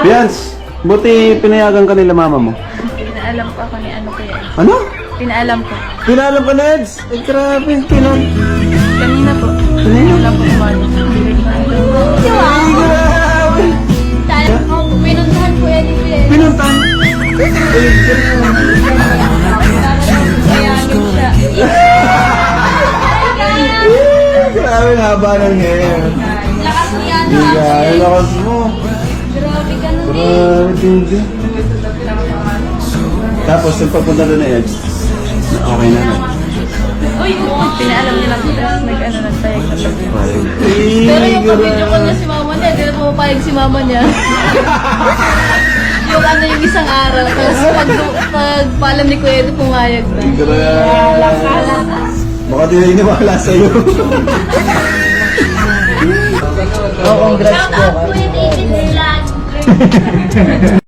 Bians, buti pinayagan ka nila mama mo. Pinaalam ko ako ni ano ko yan. Ano? Pinaalam ko. Pinalam ka, Neds? Eh, grabe, Kanina po. Pinaalam ko kumano. grabe. Pinuntahan ko yan ni Bian. Pinuntan. Kayagin siya. Grabe, haba ng hair. Lakas niya na. Grabe, lakas mo. Grabe ka nun eh. Grabe, Tindy. Tapos, nung pagpunta doon na Eds, okay na. Uy, pinaalam niya lang po. Tapos nagpayag na siya. Pero Pero yung pag-video ko niya si mama niya, hindi na pumapayag si mama niya. Yung ano yung isang araw. Tapos pag paalam ni Kuya Edo, pumayag na. Baka di na iniwala sa'yo. Shout out Kuya David Vlog!